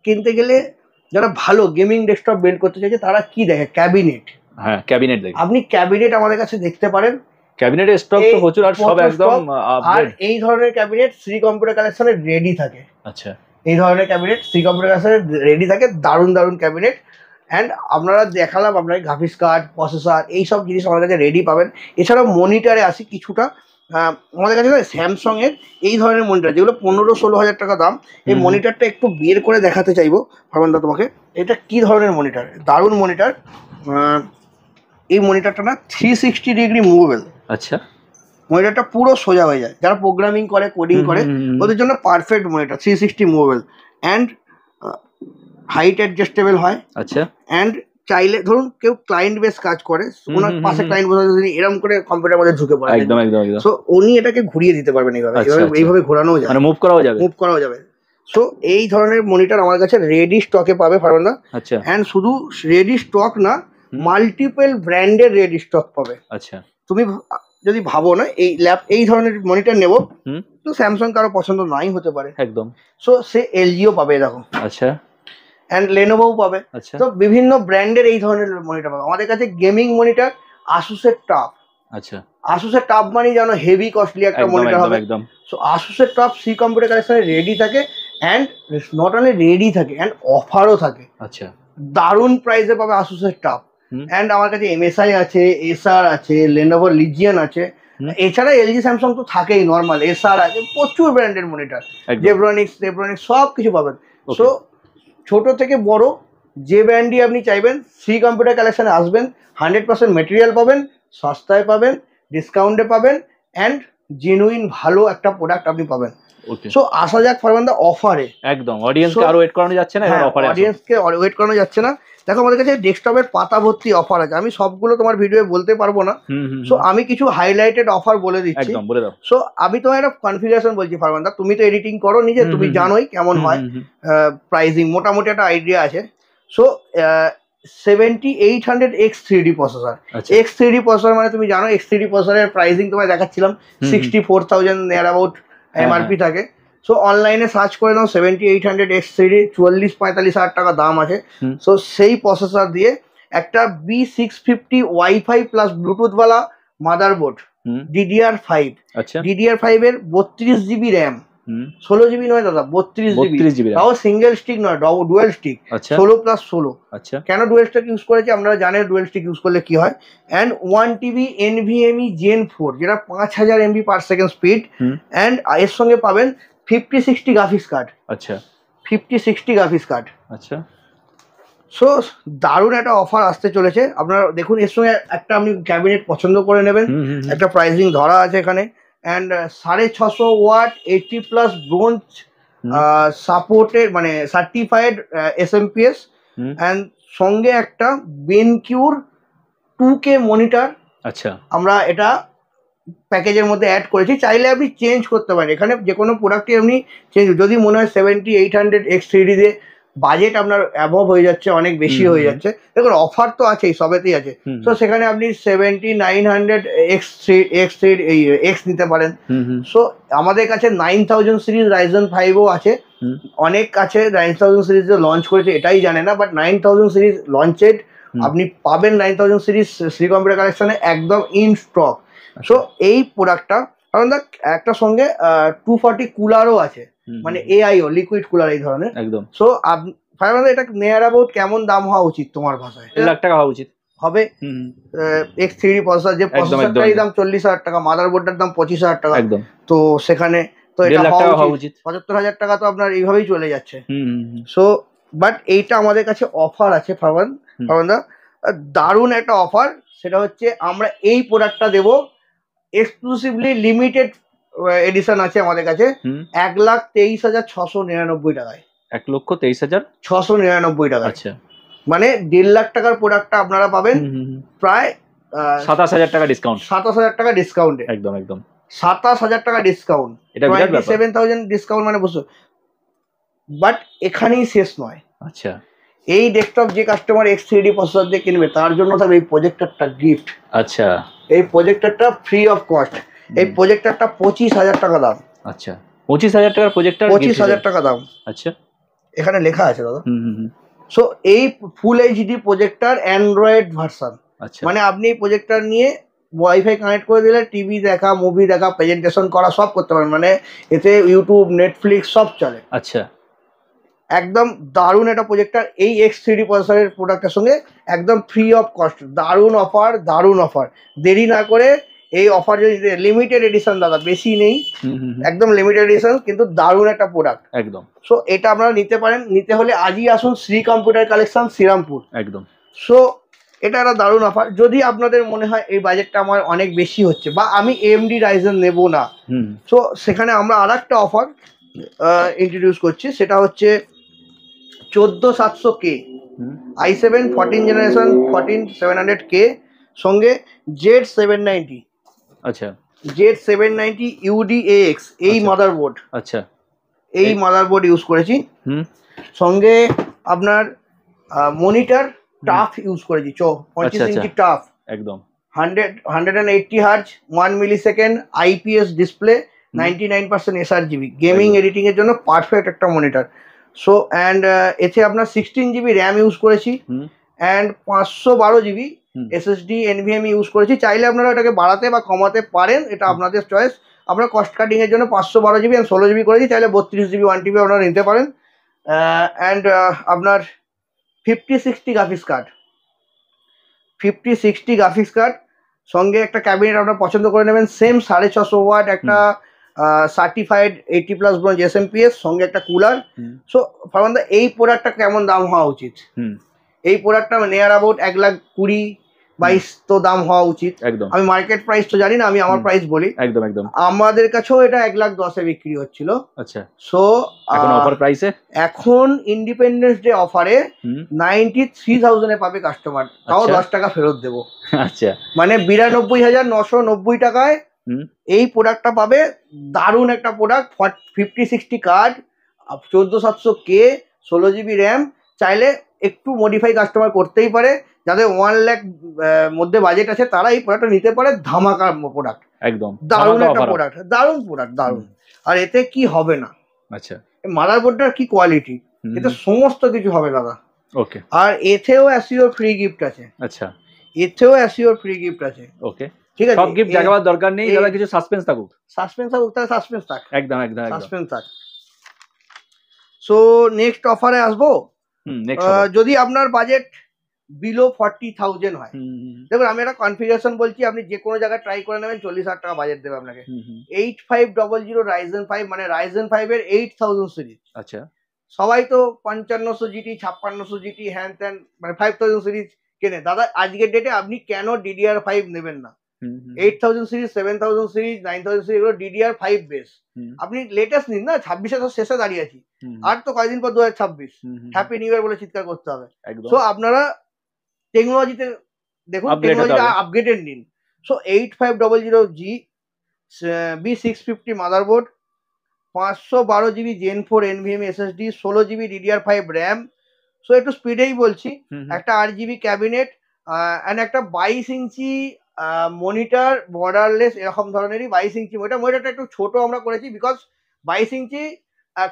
কিনতে গেলে, যারা ভালো গেমিং ডেস্কটপ বিল্ড করতে চাইছে, তারা কি দেখে? ক্যাবিনেট। হ্যাঁ ক্যাবিনেট দেখি, আপনি ক্যাবিনেট আমাদের কাছে দেখতে পারেন, ক্যাবিনেটের স্টক তো প্রচুর, আর সব প্রচুর একদম stock, আর আপডেট। এই ধরনের ক্যাবিনেট শ্রী কম্পিউটার কালেকশনে রেডি থাকে। আচ্ছা এই ধরনের ক্যাবিনেট শ্রী কম্পিউটার কালেকশনে রেডি থাকে, দারুণ দারুণ ক্যাবিনেট। অ্যান্ড আপনারা দেখালাম, আপনার গ্রাফিক্স কার্ড, প্রসেসর, এইসব জিনিস আমাদের কাছে রেডি পাবেন। এছাড়াও মনিটারে আসি কিছুটা, আমাদের কাছে স্যামসং এর এই ধরনের মনিটর, যেগুলো 15-16 হাজার টাকা দাম। এই মনিটরটা একটু বের করে দেখাতে চাইবো ভাবনা তোমাকে, এটা কি ধরনের মনিটর, দারুণ মনিটর। এই মনিটরটা না 360 ডিগ্রি মুভেবল। আচ্ছা মনিটরটা পুরো সোজা হয়ে যায়, যারা প্রোগ্রামিং করে, কোডিং করে, ওদের জন্য perfect monitor. 360 movable and height adjustable হয়। আচ্ছা অ্যান্ড চাইলে ধরুন কেউ ক্লায়েন্ট বেস কাজ করে, ওনার পাশে ক্লায়েন্ট বসে যদি এরকম করে কম্পিউটার মধ্যে ঝুঁকে পড়ে, একদম একদম একদম। সো উনি এটাকে ঘুরিয়ে দিতে পারবেন এইভাবে, আচ্ছা, আচ্ছা। এইভাবে ঘোরানো যায়, মানে মুভ করাও যাবে, মুভ করাও যাবে। সো এই ধরনের মনিটর আমার কাছে রেডি স্টকে পাবে ফারহানদা। আচ্ছা অ্যান্ড শুধু রেডি স্টক না, মাল্টিপল ব্র্যান্ডের রেডি স্টক পাবে। আচ্ছা তুমি যদি ভাবো না এই ধরনের মনিটর নেবো, তো স্যামসাং কারো পছন্দ নাই হতে পারে, একদম। সো সে এলজিও পাবে দেখো, আচ্ছা অ্যান্ড লেনোভোও পাবে। আচ্ছা তো বিভিন্ন ব্র্যান্ডের এই ধরনের মনিটর পাবে আমাদের কাছে। গেমিং মনিটর আসুসের টাফ, আচ্ছা আসুসের টাফ মানে জানো হেভি কস্টলি একটা একদম মনিটর একদম হবে। একদম। সো আসুসের টাফ শ্রী কম্পিউটার কালেকশনে রেডি থাকে, অ্যান্ড নট অনলি রেডি থাকে, অ্যান্ড অফারও থাকে। আচ্ছা দারুণ প্রাইসে পাবে আসুসের টাফ। অ্যান্ড আমার কাছে এমএসআই আছে, এসআর আছে, লেনোভো লিজিয়ান আছে। এছাড়া এলজি স্যামসাং তো থাকেই, নর্মাল এসআর আছে, প্রচুর ব্র্যান্ডের মনিটর, জেব্রনিক্স সব কিছু পাবেন। সো ছোট থেকে বড় যে ব্র্যান্ডই আপনি চাইবেন, শ্রী কম্পিউটার কালেকশনে আসবেন, 100% মেটেরিয়াল পাবেন, সস্তায় পাবেন, ডিসকাউন্টে পাবেন, অ্যান্ড জেনুইন ভালো একটা প্রোডাক্ট আপনি পাবেন। ওকে সো আসা যাক ফারমানদা অফারে। একদম অডিয়েন্সকে So, আর ওয়েট করানো যাচ্ছে না, এবার অফারে আসো। অডিয়েন্সকে ওয়েট করানো যাচ্ছে না। দেখো আমাদের কাছে ডেস্কটপের পাতা ভর্তি অফার আছে, আমি সবগুলো তোমার ভিডিওয়ে বলতে পারবো না। সো আমি কিছু হাইলাইটেড অফার বলে দিচ্ছি। একদম বলে দাও। সো আমি তোমার একটা কনফিগারেশন বলছি ফারমানদা, তুমি তো এডিটিং করো নিজে, তুমি জানোই কেমন হয় প্রাইসিং, মোটামুটি একটা আইডিয়া আছে। So 7800X3D processor, X3D processor মানে তুমি জানো X3D প্রসেসরের প্রাইসিং তোমায় দেখাচ্ছিলাম 64,000 নিয়ার অ্যাবাউট এমআরপি থাকে। সো অনলাইনে সার্চ করে নাও 7800X3D, 44-45 টাকা দাম আছে। সো সেই প্রসেসর দিয়ে একটা B650 wifi plus ব্লুটুথওয়ালা motherboard, DDR5, আচ্ছা DDR5 এর 32GB র্যাম, 16GB নয় দাদা, 32GB, তাও সিঙ্গেল স্টিক নয়, ডুয়েল স্টিক, 16+16। আচ্ছা কেন ডুয়েল স্টিক ইউজ করেছি আপনারা জানেন, ডুয়েল স্টিক ইউজ করলে কি হয়। অ্যান্ড 1TB NVMe Gen 4, যেটা 5000 MB/s স্পিড। অ্যান্ড এর সঙ্গে পাবেন 5060 গ্রাফিক্স কার্ড। আচ্ছা 5060 গ্রাফিক্স কার্ড। আচ্ছা সো দারুণ একটা অফার আসতে চলেছে, আপনারা দেখুন। এর সঙ্গে একটা আপনি ক্যাবিনেট পছন্দ করে নেবেন, একটা প্রাইসিং ধরা আছে এখানে। অ্যান্ড 650 ওয়াট 80+ ব্রোঞ্জ সাপোর্টেড, মানে সার্টিফাইড SMPS। অ্যান্ড সঙ্গে একটা বেনকিউর 2K মনিটর আচ্ছা আমরা এটা প্যাকেজের মধ্যে অ্যাড করেছি। চাইলে আপনি চেঞ্জ করতে পারেন, এখানে যে কোনো প্রোডাক্টই আপনি চেঞ্জ, যদি মনে হয় 7800X3D দিয়ে বাজেট আপনার অ্যাবভ হয়ে যাচ্ছে, অনেক বেশি হয়ে যাচ্ছে, দেখুন অফার তো আছেই, সবেতেই আছে। তো সেখানে আপনি 7900X নিতে পারেন। সো আমাদের কাছে 9000 সিরিজ Ryzen 5ও আছে, অনেক কাছে 9000 সিরিজ লঞ্চ করেছে এটাই জানে না, বাট 9000 সিরিজ লঞ্চেড আপনি পাবেন 9000 সিরিজ শ্রী কম্পিউটার কালেকশনে একদম ইন স্টক। সো এই প্রোডাক্টটা কারণ দেখ একটা সঙ্গে 240 কুলারও আছে, মানে AIO লিকুইড কুলার এই ধরনের একদম। সো ফাইনালি এটা নেয়ার অ্যাবাউট কেমন দাম হওয়া উচিত তোমার ভাষায়? 1 লাখ টাকা হওয়া উচিত হবে। X3D প্রসেসর, যে প্রসেসরটার দাম 40,000 টাকা, মাদারবোর্ডটার দাম 25,000 টাকা, একদম। তো সেখানে তো এটা হওয়া উচিত 75,000 টাকা, তো আপনার এইভাবেই চলে যাচ্ছে। সো বাট এইটা আমাদের কাছে অফার আছে ফারমানদা, দারুণ একটা অফার। সেটা হচ্ছে আমরা এই প্রোডাক্টটা দেবো এক্সক্লুসিভলি, লিমিটেড এডিশন আছে আমাদের কাছে 1,23,699 টাকায়। 1,23,699 টাকা। আচ্ছা মানে 1.5 লাখ টাকার প্রোডাক্টটা আপনারা পাবেন প্রায় 27,000 টাকা ডিসকাউন্ট। 27,000 টাকা ডিসকাউন্টে, একদম একদম 27,000 টাকা ডিসকাউন্ট, 27,000 ডিসকাউন্ট মানে বুঝছো। বাট এখানেই শেষ নয়। আচ্ছা এই ডেস্কটপ যে কাস্টমার X3D প্রসেসর দিয়ে কিনবে তার জন্য থাকবে এই প্রজেক্টরটা গিফট। আচ্ছা এই প্রজেক্টরটা ফ্রি অফ কস্ট। এই প্রজেক্টরটা 25,000 টাকা দাম। আচ্ছা 25,000 টাকার প্রজেক্টর, 25,000 টাকা দাম। আচ্ছা এখানে লেখা আছে দাদা। সো এই full HD projector Android version, মানে আপনি এই প্রজেক্টর নিয়ে ওয়াইফাই কানেক্ট করে দিলে টিভি দেখা, মুভি দেখা, প্রেজেন্টেশন করা সব করতে পারেন, মানে এতে ইউটিউব, নেটফ্লিক্স সব চলে। আচ্ছা একদম দারুণ একটা প্রজেক্টর, এই X3D প্রসেসরের প্রোডাক্টের সঙ্গে একদম ফ্রি অফ কস্ট। দারুণ অফার, দারুণ অফার। দেরি না করে এই অফার যদি, লিমিটেড এডিশন দাদা, বেশি নেই, একদম লিমিটেড এডিশন, কিন্তু দারুণ একটা প্রোডাক্ট একদম। সো এটা আপনারা নিতে পারেন। নিতে হলে আজই আসুন শ্রী কম্পিউটার কালেকশন, শ্রীরামপুর একদম। সো এটা একটা দারুণ অফার। যদি আপনাদের মনে হয় এই বাজেটটা আমার অনেক বেশি হচ্ছে বা আমি AMD Ryzen নেব না, সো সেখানে আমরা আর একটা অফার ইন্ট্রোডিউস করছি। সেটা হচ্ছে 14700K i7 14 জেনারেশন 14700K সঙ্গে Z790। আচ্ছা Z790 UDAX এই মাদারবোর্ড। আচ্ছা এই মাদারবোর্ড ইউজ করেছি। সঙ্গে আপনার মনিটর টাফ ইউজ করেছি, 25 ইঞ্চি টাফ একদম, 180 hertz, 1 millisecond IPS display, 99% sRGB, gaming editing এর জন্য পারফেক্ট একটা মনিটর। সো অ্যান্ড এতে আপনার 16GB র্যাম ইউজ করেছি and 512GB SSD NVMe use করেছি। চাইলে আপনারা এটাকে বাড়াতে বা কমাতে পারেন, এটা আপনাদের চয়েস। আপনার কস্ট কাটিং এর জন্য 512GB অ্যান্ড 16GB করেছি, চাইলে 32GB 1TB আপনারা নিতে পারেন। অ্যান্ড আপনার 5060 গ্রাফিক্স কার্ড, 5060 গ্রাফিক্স কার্ড সঙ্গে একটা ক্যাবিনেট আপনারা পছন্দ করে নেবেন, সেম 650 ওয়াট একটা সার্টিফাইড 80+ ব্রোঞ্জ SMPS সঙ্গে একটা কুলার। সো ফারমানদা এই প্রোডাক্টটা কেমন দাম হওয়া উচিত? এই প্রোডাক্টটা নিয়ার অ্যাবাউট 1,20,000 22 তো দাম হওয়া উচিত। একদম আমি মার্কেট প্রাইস তো জানি না, আমি আমার প্রাইস বলি। একদম একদম। আমাদের কাছেও এটা 1,10,000 বিক্রি হচ্ছিল। আচ্ছা, সো এখন অফার প্রাইসে এখন ইন্ডিপেন্ডেন্স ডে অফারে 93,000 এ পাবে কাস্টমার, তাও 10 টাকা ফেরত দেবো। আচ্ছা, মানে 92,990 টাকায় এই প্রোডাক্টটা পাবে। দারুণ একটা product, 50-60 card, 14,700K, 16 GB RAM. চাইলে একটু মডিফাই কাস্টমার করতেই পারে। যাদের 1 লাখ মধ্যে বাজেট আছে তারা এই প্রোডাক্টটা নিতে পারে। ধামাকা প্রোডাক্ট, একদম দারুণ একটা প্রোডাক্ট, দারুণ প্রোডাক্ট, দারুণ। আর এতে কি হবে না, আচ্ছা মাদারবোর্ডটার কি কোয়ালিটি, এতে সমস্ত কিছু হবে দাদা। ওকে। আর এতেও অ্যাসিওর ফ্রি গিফট আছে। আচ্ছা, এতেও অ্যাসিওর ফ্রি গিফট আছে। ওকে, ঠিক আছে, সব গিফট দেখাবার দরকার নেই দাদা, কিছু সাসপেন্স থাকুক। সাসপেন্স থাকুক, তাহলে সাসপেন্স থাক, একদম একদম সাসপেন্স থাক। সো নেক্সট অফারে আসবো। যদি আপনার বাজেট বিলো 40,000 হয়, দেখুন আমি একটা কনফিগারেশন বলছি, আপনি যে কোনো জায়গায় ট্রাই করে নেবেন, 40,000 টাকা বাজেট দেবে আপনাকে। 8500 Ryzen 5, মানে Ryzen 5 এর 8000 সিরিজ। আচ্ছা, সবাই তো 5500 GT, 5600 GT হ্যান ত্যান, মানে 5000 সিরিজ কেনে। দাদা আজকের ডেটে আপনি কেন DDR5 নেবেন না? 8000 সিরিজ, 7000 সিরিজ, 9000 সিরিজ, এগুলো DDR5 বেস। আপনি লেটেস্ট নিন না, 26-এ তো শেষে দাঁড়িয়ে আছি, আর তো কয়েকদিন পর 2026। হ্যাপি নিউ ইয়ার বলে চিৎকার করতে হবে। সো আপনারা টেকনোলজিতে দেখুন, টেকনোলজি আপগ্রেডেড নিন। So 8500G B650 motherboard, 512 GB Gen 4 NVMe SSD, 16 GB DDR5 RAM. So একটু স্পিডেই বলছি। একটা 8 জিবি ক্যাবিনেট, অ্যান্ড একটা 22 ইঞ্চি মনিটর, বর্ডারলেস এরকম ধরনেরই 22 ইঞ্চি মনিটর। মনিটরটা একটু ছোট আমরা করেছি বিকজ 22 ইঞ্চি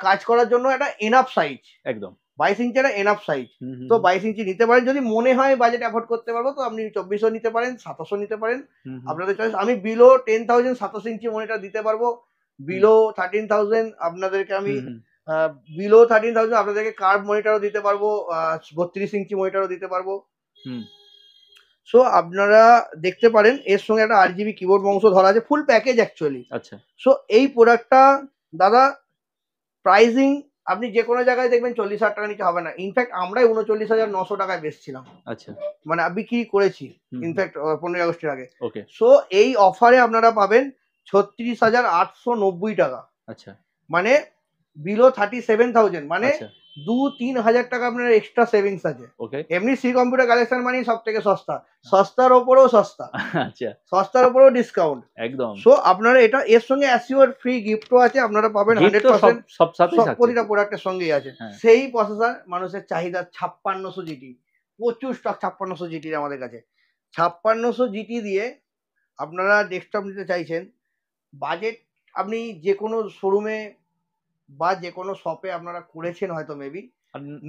কাজ করার জন্য একটা এনাফ সাইজ। একদম 22 ইঞ্চি একটা এনাফ সাইজ। তো 22 ইঞ্চি নিতে পারেন, যদি মনে হয় বাজেট অ্যাফোর্ড করতে পারবো তো আপনি 2400 নিতে পারেন, 2700 নিতে পারেন, আপনাদের চয়েস। আমি বিলো 10,000 27 ইঞ্চি মনিটর দিতে পারবো। বিলো 13,000 আপনাদেরকে আমি বিলো 13,000 আপনাদেরকে কার্ভ মনিটরও দিতে পারবো, 32 ইঞ্চি মনিটরও দিতে পারবো। সো আপনারা দেখতে পারেন, এর সঙ্গে একটা 8 জিবি কিবোর্ড মাউসও ধরা আছে, ফুল প্যাকেজ অ্যাকচুয়ালি। আচ্ছা, সো এই প্রোডাক্টটা দাদা প্রাইসিং আপনি যে কোনো জায়গায় দেখবেন 40,000 টাকা নিচে হবে না। ইনফ্যাক্ট আমরাই 39,900 টাকায় বেচছিলাম। আচ্ছা, মানে বিক্রি করেছি ইনফ্যাক্ট 15 আগস্টের আগে। ওকে। সো এই অফারে আপনারা পাবেন 36,890 টাকা। আচ্ছা, মানে বিলো 37,000, মানে 2-3 হাজার টাকা আপনার এক্সট্রা সেভিংস আছে। ওকে। এমনি সি কম্পিউটার কালেকশন মানে সব থেকে সস্তা, সস্তার ওপরেও সস্তা। আচ্ছা, সস্তার ওপরেও ডিসকাউন্ট একদম। সো আপনারা এটা, এর সঙ্গে অ্যাসিওর ফ্রি গিফটও আছে, আপনারা পাবেন 100%। সব প্রতিটা প্রোডাক্টের সঙ্গেই আছে। সেই প্রসেসর মানুষের চাহিদা 5600 GT, প্রচুর স্টক 5600 GT আমাদের কাছে। 5600 GT দিয়ে আপনারা ডেস্কটপ নিতে চাইছেন, বাজেট আপনি যে কোনো শোরুমে বা যে কোনো শপে আপনারা করেছেন হয়তো, মেবি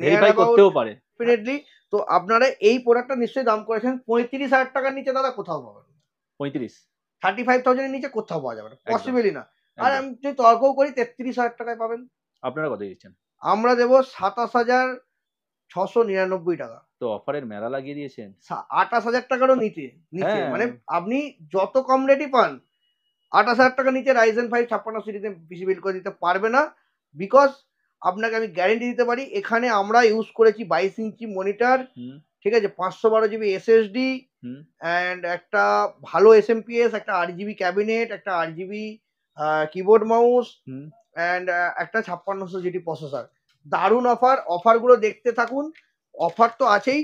ভেরিফাই করতেও পারে ডেফিনেটলি। তো আপনারা এই প্রোডাক্টটা নিশ্চয়ই দাম করেছেন 35,000 টাকার নিচে দাদা কোথাও পাবেন। 35,000 এর নিচে কোথাও পাওয়া যাবে না, পসিবলই না। আর আমি যদি তর্কও করি 33,000 টাকায় পাবেন। আপনারা কত দিচ্ছেন? আমরা দেবো 27,699 টাকা। তো অফারের মেলা লাগিয়ে দিয়েছেন। 28,000 টাকারও নিচে, মানে আপনি যত কম রেটই পান 28,000 টাকা নিচে Ryzen 5 56 সিরিজে পিসি বিল্ড করে দিতে পারবে না। বিকজ আপনাকে আমি গ্যারেন্টি দিতে পারি, এখানে আমরা ইউজ করেছি 22 ইঞ্চি মনিটর, ঠিক আছে, 512 জিবি SSD, অ্যান্ড একটা ভালো SMPS, একটা 8 জিবি ক্যাবিনেট, একটা 8 জিবি কিবোর্ড মাউস, অ্যান্ড একটা 5600 GT প্রসেসর। দারুণ অফার, অফারগুলো দেখতে থাকুন। অফার তো আছেই,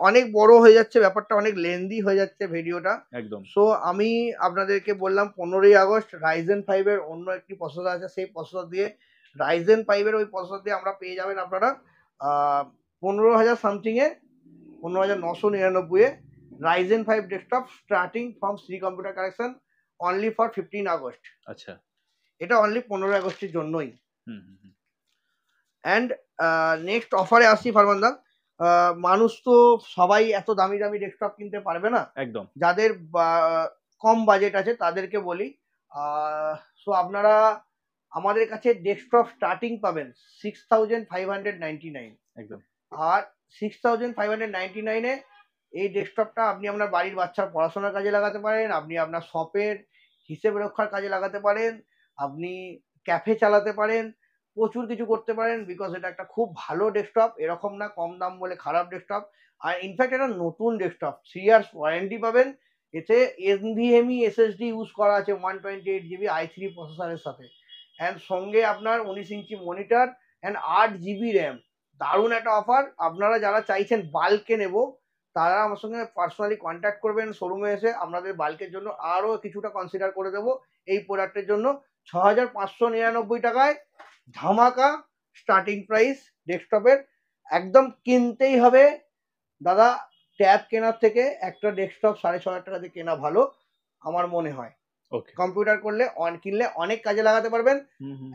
অনেক বড় হয়ে যাচ্ছে ব্যাপারটা, অনেক লেন্দি হয়ে যাচ্ছে ভিডিওটা একদম। সো আমি আপনাদেরকে বললাম 15ই আগস্ট Ryzen 5 এর অন্য একটি প্রসেসর আছে, সেই প্রসেসর দিয়ে Ryzen 5 এর ওই প্রসেসর দিয়ে আমরা পেয়ে যাবেন আপনারা 15,000 something A, 15,999 A Ryzen 5 desktop starting from Shri computer collection, only for 15 August. আচ্ছা, এটা অনলি 15 আগস্টের জন্যই। অ্যান্ড নেক্সট অফারে আসছি ফারমান দা। মানুষ তো সবাই এত দামি দামি ডেস্কটপ কিনতে পারবে না, একদম। যাদের কম বাজেট আছে তাদেরকে বলি, সো আপনারা আমাদের কাছে ডেস্কটপ স্টার্টিং পাবেন 6,599 একদম। আর 6,599 এ এই ডেস্কটপটা আপনি আপনার বাড়ির বাচ্চার পড়াশোনার কাজে লাগাতে পারেন, আপনি আপনার শপের হিসেব রক্ষার কাজে লাগাতে পারেন, আপনি ক্যাফে চালাতে পারেন, প্রচুর কিছু করতে পারেন। বিকজ এটা একটা খুব ভালো ডেস্কটপ, এরকম না কম দাম বলে খারাপ ডেস্কটপ। আর ইনফ্যাক্ট এটা নতুন ডেস্কটপ, 3 ইয়ার্স ওয়ারেন্টি পাবেন। এতে NVMe SSD ইউজ করা আছে 128GB i3 প্রসেসরের সাথে, অ্যান্ড সঙ্গে আপনার 19 inch monitor and 8GB RAM. দারুণ একটা অফার। আপনারা যারা চাইছেন বাল্কে নেব তারা আমার সঙ্গে পার্সোনালি কন্ট্যাক্ট করবেন শোরুমে এসে, আপনাদের বাল্কের জন্য আরও কিছুটা কনসিডার করে দেবো। এই প্রোডাক্টের জন্য 6599 টাকায় ধামাকা স্টার্টিং প্রাইস ডেস্কটপের। একদম কিনতেই হবে দাদা, ট্যাব কেনার থেকে একটা ডেস্কটপ 6500 টাকা দিয়ে কেনা ভালো আমার মনে হয়। ওকে। কম্পিউটার কিনলে অনেক কাজে লাগাতে পারবেন।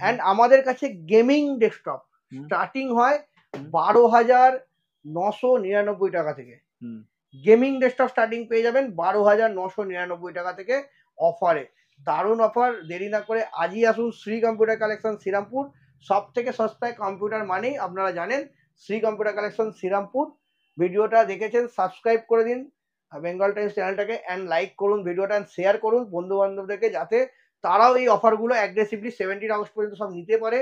অ্যান্ড আমাদের কাছে গেমিং ডেস্কটপ স্টার্টিং হয় 12,999 টাকা থেকে। গেমিং ডেস্কটপ স্টার্টিং পেয়ে যাবেন 12,999 টাকা থেকে অফারে। দারুণ অফার, দেরি না করে আজই আসুন শ্রী কম্পিউটার কালেকশন শ্রীরামপুর। সব থেকে সস্তায় কম্পিউটার মানেই আপনারা জানেন শ্রী কম্পিউটার কালেকশন শ্রীরামপুর। ভিডিওটা দেখেছেন, সাবস্ক্রাইব করে দিন বেঙ্গল টাইমস চ্যানেলটাকে, অ্যান্ড লাইক করুন ভিডিওটা, অ্যান্ড শেয়ার করুন বন্ধু বান্ধবদেরকে, যাতে তারাও এই অফারগুলো অ্যাগ্রেসিভলি 17 আগস্ট পর্যন্ত সব নিতে পারে।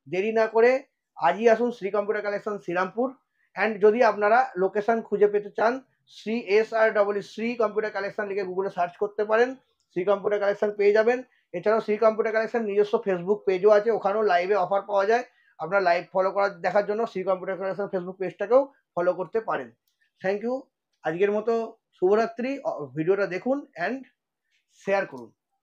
দেরি না করে আজই আসুন Shri computer collection Serampore. And যদি আপনারা লোকেশন খুঁজে পেতে চান, শ্রী কম্পিউটার কালেকশন লিখে গুগলে সার্চ করতে পারেন, শ্রী কম্পিউটার কালেকশন পেয়ে যাবেন। এছাড়াও শ্রী কম্পিউটার কালেকশন নিজস্ব ফেসবুক পেজও আছে, ওখানেও লাইভে অফার পাওয়া যায়। আপনারা লাইভ ফলো দেখার জন্য শ্রী কম্পিউটার কালেকশন ফেসবুক পেজটাকেও ফলো করতে পারেন। Thank you. আজকের মতো শুভরাত্রি। ভিডিওটা দেখুন অ্যান্ড শেয়ার করুন।